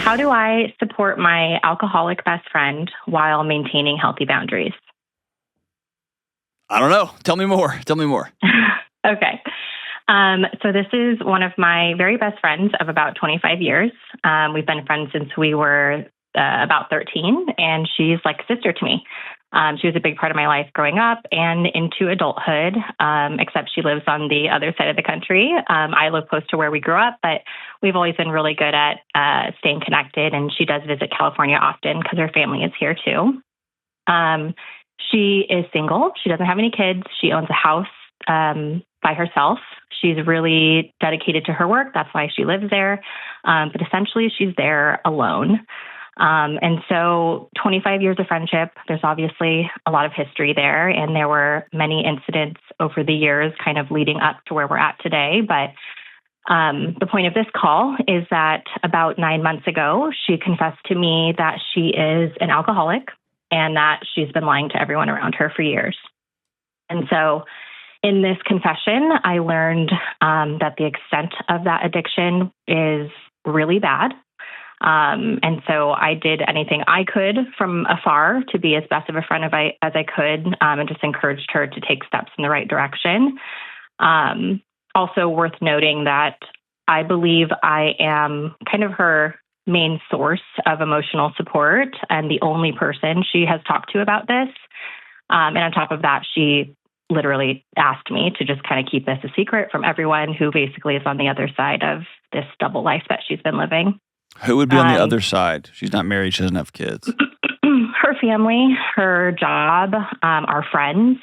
How do I support my alcoholic best friend while maintaining healthy boundaries? I don't know. Tell me more. Tell me more. Okay. So this is one of my very best friends of about 25 years. We've been friends since we were about 13, and she's like a sister to me. She was a big part of my life growing up and into adulthood, except she lives on the other side of the country. I live close to where we grew up, but we've always been really good at staying connected, and she does visit California often because her family is here too. She is single. She doesn't have any kids. She owns a house by herself. She's really dedicated to her work. That's why she lives there. But essentially, she's there alone. And so 25 years of friendship, there's obviously a lot of history there. And there were many incidents over the years kind of leading up to where we're at today. But the point of this call is that about 9 months ago, she confessed to me that she is an alcoholic and that she's been lying to everyone around her for years. And so in this confession, I learned that the extent of that addiction is really bad. And so I did anything I could from afar to be as best of a friend as I could, and just encouraged her to take steps in the right direction. Also worth noting that I believe I am kind of her main source of emotional support and the only person she has talked to about this. And on top of that, she literally asked me to just kind of keep this a secret from everyone who basically is on the other side of this double life that she's been living. Who would be on the other side? She's not married. She doesn't have kids. Her family, her job, our friends,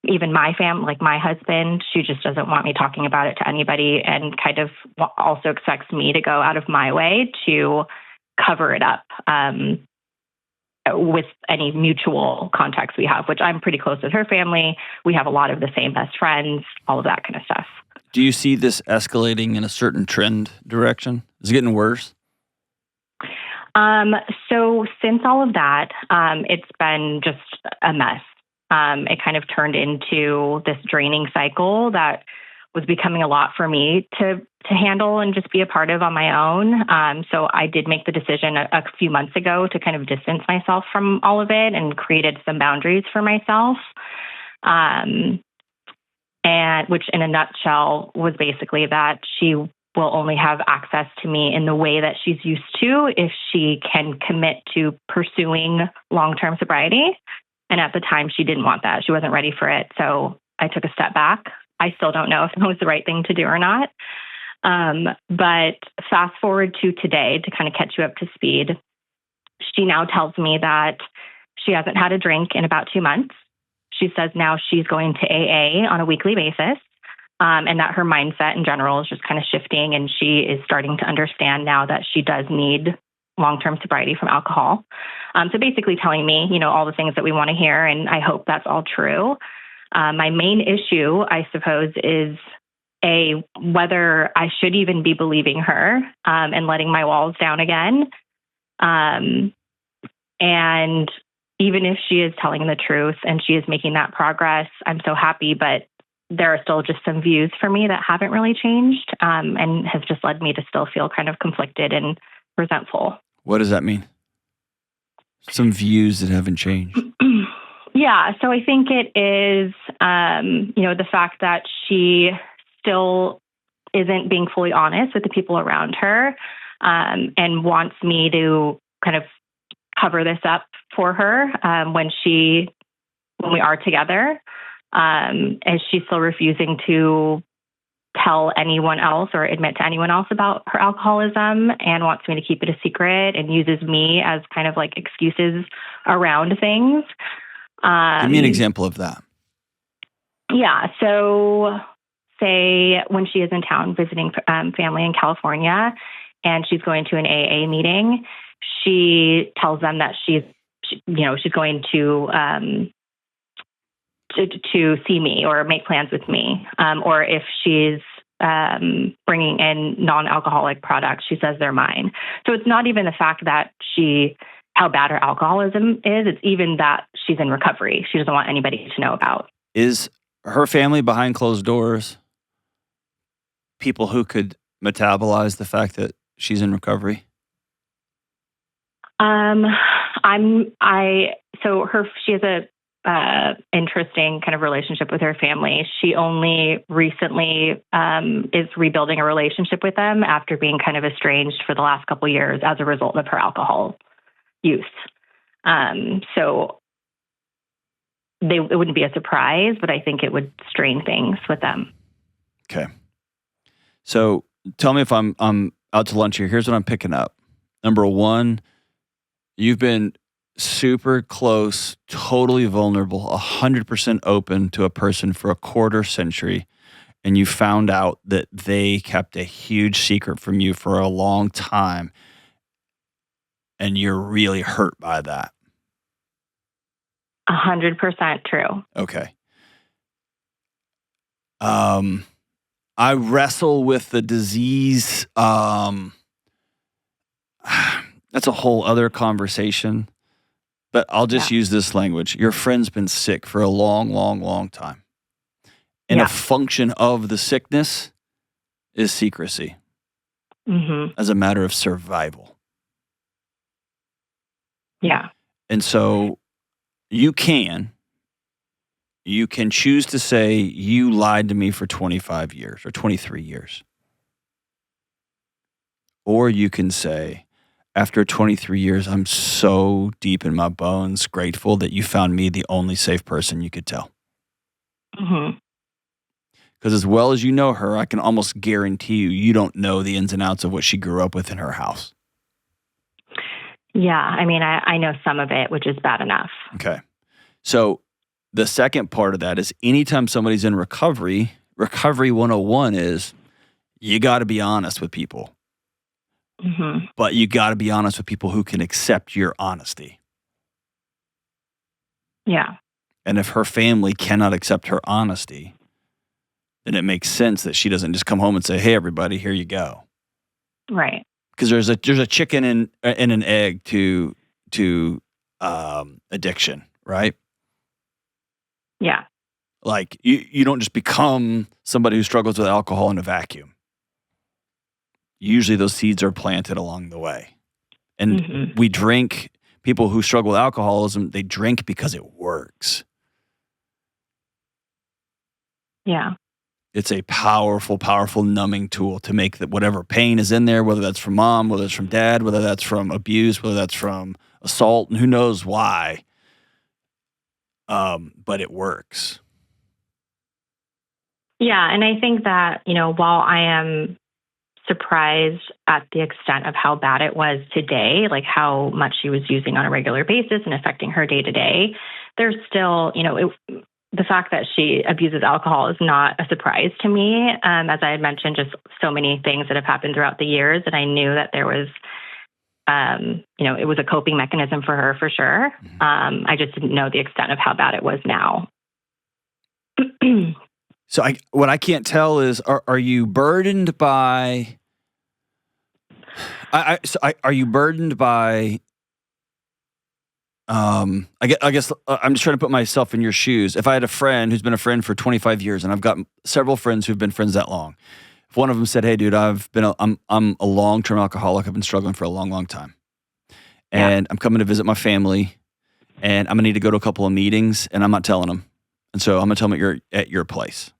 even my family, like my husband. She just doesn't want me talking about it to anybody, and kind of also expects me to go out of my way to cover it up with any mutual contacts we have, which I'm pretty close with her family. We have a lot of the same best friends, all of that kind of stuff. Do you see this escalating in a certain trend direction? Is it getting worse? So since all of that, it's been just a mess. It kind of turned into this draining cycle that was becoming a lot for me to handle and just be a part of on my own. So I did make the decision a few months ago to kind of distance myself from all of it and created some boundaries for myself. And which in a nutshell was basically that she will only have access to me in the way that she's used to if she can commit to pursuing long-term sobriety. And at the time, she didn't want that. She wasn't ready for it. So I took a step back. I still don't know if it was the right thing to do or not. But fast forward to today to kind of catch you up to speed. She now tells me that she hasn't had a drink in about 2 months. She says now she's going to AA on a weekly basis, and that her mindset in general is just kind of shifting, and she is starting to understand now that she does need long-term sobriety from alcohol. So basically telling me, all the things that we want to hear, and I hope that's all true. My main issue, I suppose, is whether I should even be believing her and letting my walls down again. And even if she is telling the truth and she is making that progress, I'm so happy, but there are still just some views for me that haven't really changed, and have just led me to still feel kind of conflicted and resentful. What does that mean? Some views that haven't changed. Yeah, so I think it is, the fact that she still isn't being fully honest with the people around her, and wants me to kind of cover this up for her when we are together, and she's still refusing to tell anyone else or admit to anyone else about her alcoholism, and wants me to keep it a secret and uses me as kind of like excuses around things. Give me an example of that. Yeah. So say when she is in town visiting family in California and she's going to an AA meeting, she tells them that she's going to see me or make plans with me. Or if she's bringing in non-alcoholic products, she says they're mine. So it's not even the fact that how bad her alcoholism is. It's even that she's in recovery. She doesn't want anybody to know about. Is her family behind closed doors people who could metabolize the fact that she's in recovery? She has a interesting kind of relationship with her family. She only recently is rebuilding a relationship with them after being kind of estranged for the last couple of years as a result of her alcohol use. So it wouldn't be a surprise, but I think it would strain things with them. Okay. So tell me if I'm out to lunch here. Here's what I'm picking up. Number one, you've been super close, totally vulnerable, 100% open to a person for a quarter century, and you found out that they kept a huge secret from you for a long time, and you're really hurt by that. 100% true. Okay. I wrestle with the disease. That's a whole other conversation. But I'll just use this language. Your friend's been sick for a long, long, long time. And a function of the sickness is secrecy as a matter of survival. Yeah. And so you can choose to say you lied to me for 25 years or 23 years. Or you can say, after 23 years, I'm so deep in my bones grateful that you found me the only safe person you could tell. Because as well as you know her, I can almost guarantee you don't know the ins and outs of what she grew up with in her house. Yeah, I mean, I know some of it, which is bad enough. Okay. So the second part of that is anytime somebody's in recovery 101 is you got to be honest with people. But you got to be honest with people who can accept your honesty. Yeah. And if her family cannot accept her honesty, then it makes sense that she doesn't just come home and say, "Hey, everybody, here you go." Right. Because there's a chicken and an egg to addiction, right? Yeah. Like you don't just become somebody who struggles with alcohol in a vacuum. Usually those seeds are planted along the way. And we drink, people who struggle with alcoholism, they drink because it works. Yeah. It's a powerful, powerful numbing tool to make that whatever pain is in there, whether that's from mom, whether it's from dad, whether that's from abuse, whether that's from assault, and who knows why. But it works. Yeah. And I think that, while I am surprised at the extent of how bad it was today, like how much she was using on a regular basis and affecting her day to day, there's still, the fact that she abuses alcohol is not a surprise to me. As I had mentioned, just so many things that have happened throughout the years, and I knew that there was, it was a coping mechanism for her for sure. I just didn't know the extent of how bad it was now. So what I can't tell is, are you burdened by? Are you burdened by? I guess I'm just trying to put myself in your shoes. If I had a friend who's been a friend for 25 years, and I've got several friends who've been friends that long, if one of them said, "Hey, dude, I'm a long-term alcoholic. I've been struggling for a long, long time, and I'm coming to visit my family, and I'm gonna need to go to a couple of meetings, and I'm not telling them, and so I'm gonna tell them at your place."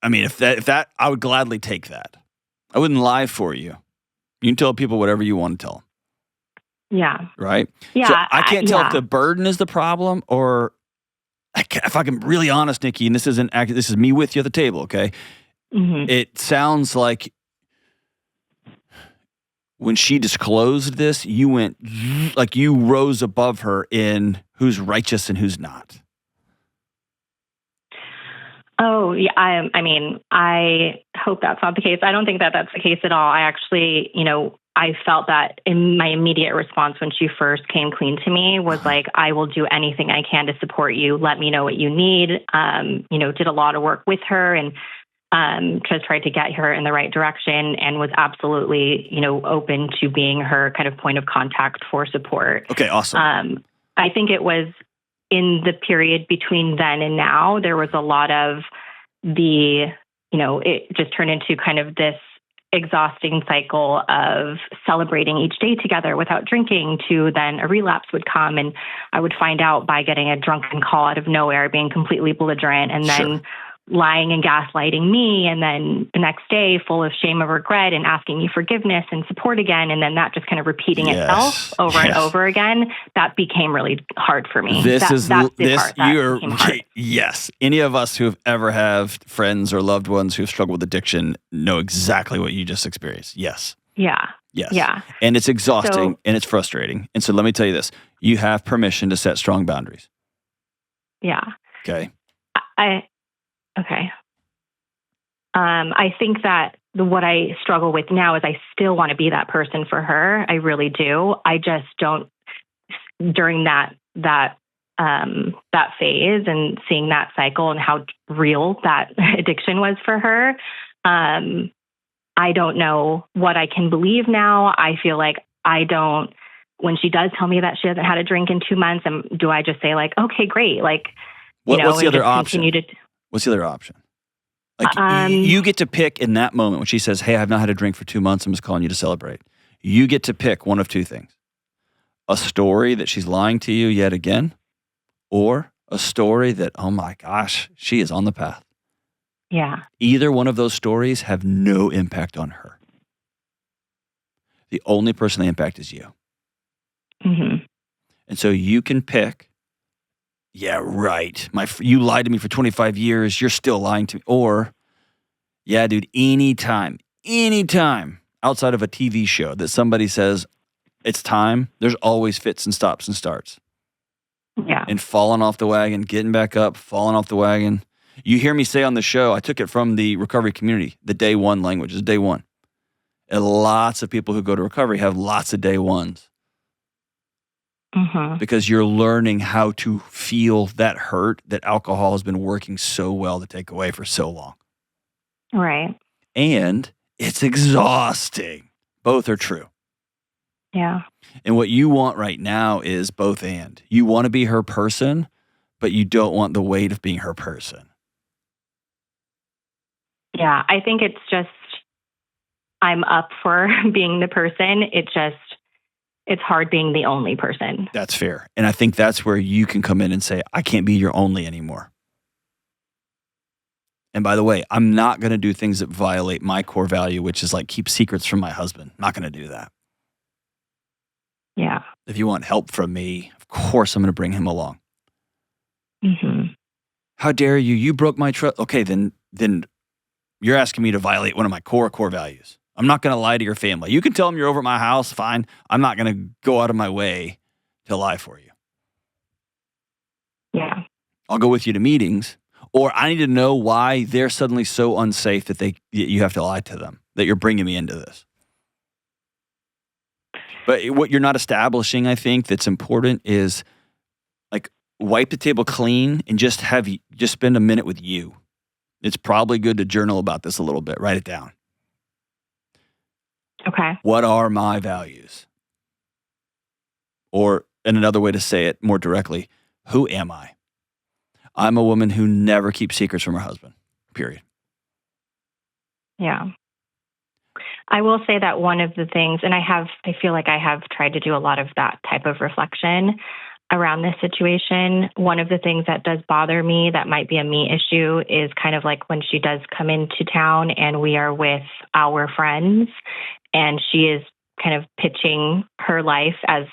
I mean, if that, I would gladly take that. I wouldn't lie for you. You can tell people whatever you want to tell them. Yeah. Right? Yeah. So I can't tell if the burden is the problem or if I'm really honest, Nikki, and this is me with you at the table, okay? It sounds like when she disclosed this, you went, like you rose above her in who's righteous and who's not. Oh, yeah. I mean, I hope that's not the case. I don't think that that's the case at all. I actually, I felt that in my immediate response when she first came clean to me was like, I will do anything I can to support you. Let me know what you need. Did a lot of work with her and just tried to get her in the right direction and was absolutely, open to being her kind of point of contact for support. Okay, awesome. I think it was in the period between then and now, there was a lot of it just turned into kind of this exhausting cycle of celebrating each day together without drinking, to then a relapse would come, and I would find out by getting a drunken call out of nowhere, being completely belligerent, and then lying and gaslighting me, and then the next day full of shame and regret and asking me forgiveness and support again, and then that just kind of repeating itself over and over again. That became really hard for me. Yes. Any of us who have ever had friends or loved ones who have struggled with addiction know exactly what you just experienced. Yes. Yeah. Yes. Yeah. And it's exhausting and it's frustrating. And so let me tell you this. You have permission to set strong boundaries. Yeah. Okay. Okay. I think that what I struggle with now is I still want to be that person for her. I really do. I just don't, during that phase and seeing that cycle and how real that addiction was for her. I don't know what I can believe now. I feel like when she does tell me that she hasn't had a drink in 2 months, do I just say like, okay, great. Like, what's the other option? What's the other option? Like you get to pick in that moment when she says, hey, I've not had a drink for 2 months. I'm just calling you to celebrate. You get to pick one of two things. A story that she's lying to you yet again, or a story that, oh my gosh, she is on the path. Yeah. Either one of those stories have no impact on her. The only person they impact is you. Mm-hmm. And so you can pick, yeah, right. You lied to me for 25 years. You're still lying to me. Or, yeah, dude, anytime outside of a TV show that somebody says it's time, there's always fits and stops and starts. Yeah. And falling off the wagon, getting back up, falling off the wagon. You hear me say on the show, I took it from the recovery community, the day one language is day one. And lots of people who go to recovery have lots of day ones. Mm-hmm. Because you're learning how to feel that hurt that alcohol has been working so well to take away for so long. Right. And it's exhausting. Both are true. Yeah. And what you want right now is both and. You want to be her person, but you don't want the weight of being her person. Yeah. I think it's just, I'm up for being the person. It's hard being the only person. That's fair. And I think that's where you can come in and say, I can't be your only anymore. And by the way, I'm not going to do things that violate my core value, which is like keep secrets from my husband. I'm not going to do that. Yeah. If you want help from me, of course I'm going to bring him along. Mm-hmm. How dare you? You broke my trust. Okay, then you're asking me to violate one of my core values. I'm not going to lie to your family. You can tell them you're over at my house, fine. I'm not going to go out of my way to lie for you. Yeah. I'll go with you to meetings, or I need to know why they're suddenly so unsafe that you have to lie to them, that you're bringing me into this. But what you're not establishing, I think, that's important is like wipe the table clean and just spend a minute with you. It's probably good to journal about this a little bit. Write it down. Okay. What are my values? Or, in another way to say it more directly, who am I? I'm a woman who never keeps secrets from her husband, period. Yeah. I will say that one of the things, and I feel like I have tried to do a lot of that type of reflection around this situation. One of the things that does bother me that might be a me issue is kind of like when she does come into town and we are with our friends and she is kind of pitching her life as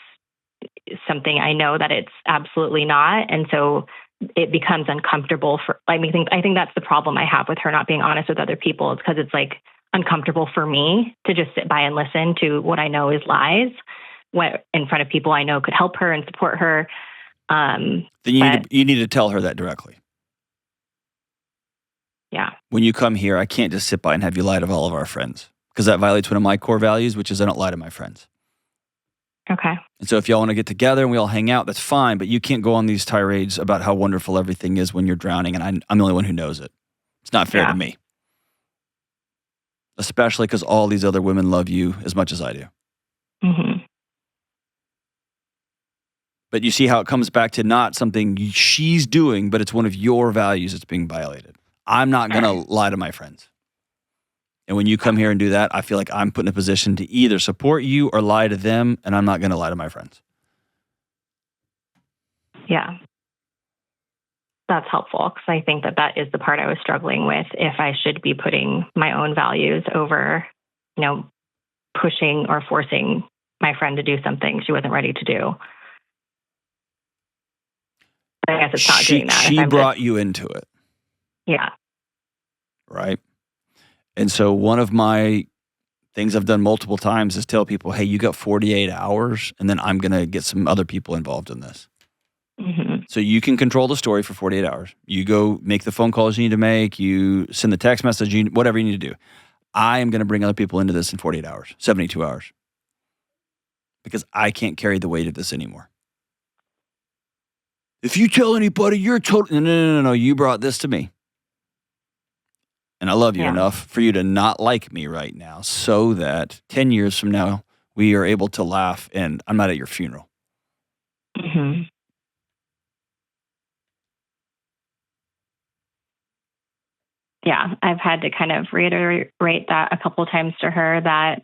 something I know that it's absolutely not. And so it becomes uncomfortable I think that's the problem I have with her not being honest with other people. It's because it's like uncomfortable for me to just sit by and listen to what I know is lies in front of people I know could help her and support her. Then you need to tell her that directly. Yeah. When you come here, I can't just sit by and have you lie to all of our friends because that violates one of my core values, which is I don't lie to my friends. Okay. And so if y'all want to get together and we all hang out, that's fine, but you can't go on these tirades about how wonderful everything is when you're drowning and I'm the only one who knows it. It's not fair to me. Especially because all these other women love you as much as I do. Mm-hmm. But you see how it comes back to not something she's doing, but it's one of your values that's being violated. I'm not going to lie to my friends. And when you come here and do that, I feel like I'm put in a position to either support you or lie to them, and I'm not going to lie to my friends. Yeah. That's helpful because I think that is the part I was struggling with. If I should be putting my own values over, pushing or forcing my friend to do something she wasn't ready to do. I guess it's not doing that. She brought you into it. Yeah. Right. And so one of my things I've done multiple times is tell people, hey, you got 48 hours, and then I'm going to get some other people involved in this. Mm-hmm. So you can control the story for 48 hours. You go make the phone calls you need to make. You send the text message, whatever you need to do. I am going to bring other people into this in 48 hours, 72 hours. Because I can't carry the weight of this anymore. If you tell anybody, you're totally... No. You brought this to me. And I love you enough for you to not like me right now so that 10 years from now, we are able to laugh and I'm not at your funeral. Mm-hmm. Yeah, I've had to kind of reiterate that a couple of times to her that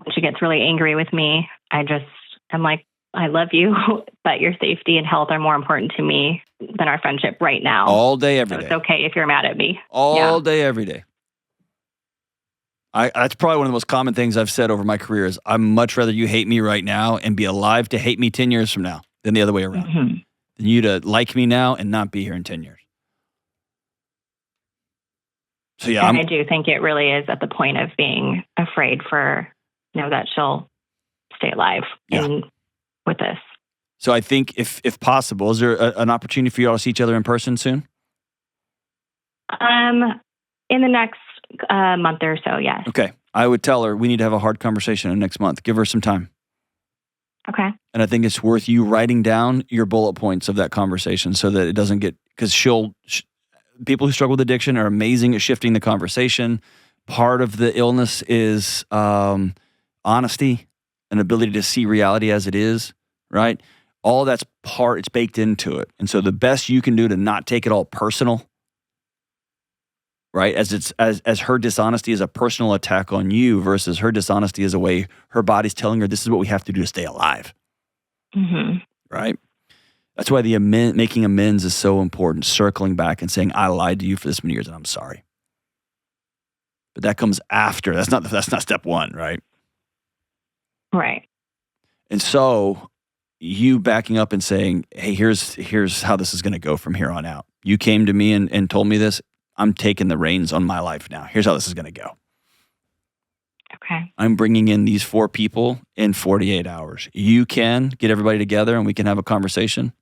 when she gets really angry with me, I'm like, I love you, but your safety and health are more important to me than our friendship right now. All day, every day. It's okay if you're mad at me. All day, every day. That's probably one of the most common things I've said over my career is I'd much rather you hate me right now and be alive to hate me 10 years from now than the other way around. Mm-hmm. Than you to like me now and not be here in 10 years. So yeah, I do think it really is at the point of being afraid for, that she'll stay alive with this. So I think if possible, is there an opportunity for you all to see each other in person soon? In the next month or so, yes. Okay. I would tell her we need to have a hard conversation in next month. Give her some time. Okay. And I think it's worth you writing down your bullet points of that conversation so that it doesn't get, because people who struggle with addiction are amazing at shifting the conversation. Part of the illness is honesty, an ability to see reality as it is, right? All that's it's baked into it. And so the best you can do to not take it all personal, right? As her dishonesty is a personal attack on you versus her dishonesty is a way her body's telling her this is what we have to do to stay alive. Mm-hmm. Right? That's why the making amends is so important. Circling back and saying, I lied to you for this many years and I'm sorry. But that comes after. That's not step one, right? Right. And so you backing up and saying, hey, here's how this is going to go from here on out. You came to me and told me this. I'm taking the reins on my life now. Here's how this is going to go. Okay. I'm bringing in these 4 people in 48 hours. You can get everybody together and we can have a conversation.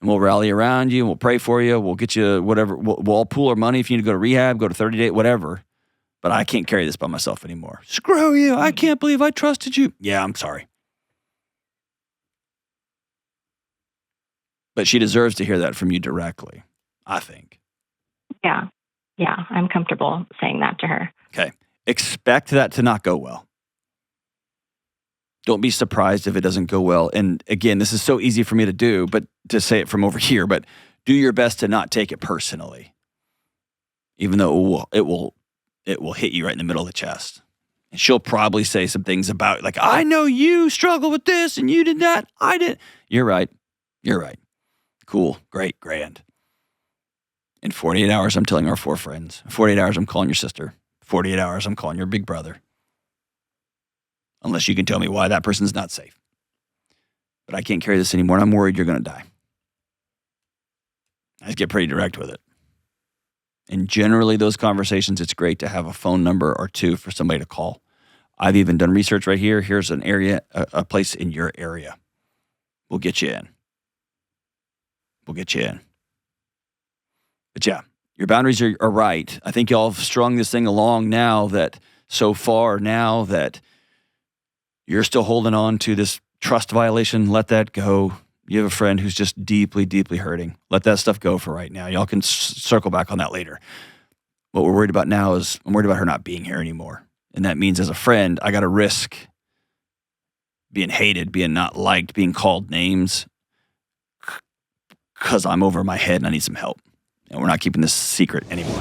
And we'll rally around you. We'll pray for you. We'll get you whatever. We'll all pool our money if you need to go to rehab, go to 30-day, whatever. But I can't carry this by myself anymore. Screw you. I can't believe I trusted you. Yeah, I'm sorry. But she deserves to hear that from you directly, I think. Yeah. Yeah, I'm comfortable saying that to her. Okay. Expect that to not go well. Don't be surprised if it doesn't go well. And again, this is so easy for me to do, but to say it from over here, but do your best to not take it personally. Even though it will hit you right in the middle of the chest. And she'll probably say some things about, like, I know you struggle with this and you did that. I did. You're right. Cool. Great. Grand. In 48 hours, I'm telling our 4 friends. In 48 hours, I'm calling your sister. 48 hours, I'm calling your big brother. Unless you can tell me why that person's not safe. But I can't carry this anymore, and I'm worried you're going to die. I just get pretty direct with it. And generally, those conversations, it's great to have a phone number or 2 for somebody to call. I've even done research right here. Here's an area, a place in your area. We'll get you in. But yeah, your boundaries are right. I think y'all have strung this thing along now that you're still holding on to this trust violation. Let that go. You have a friend who's just deeply, deeply hurting. Let that stuff go for right now. Y'all can circle back on that later. What we're worried about now is I'm worried about her not being here anymore. And that means as a friend, I got to risk being hated, being not liked, being called names because I'm over my head and I need some help. And we're not keeping this secret anymore.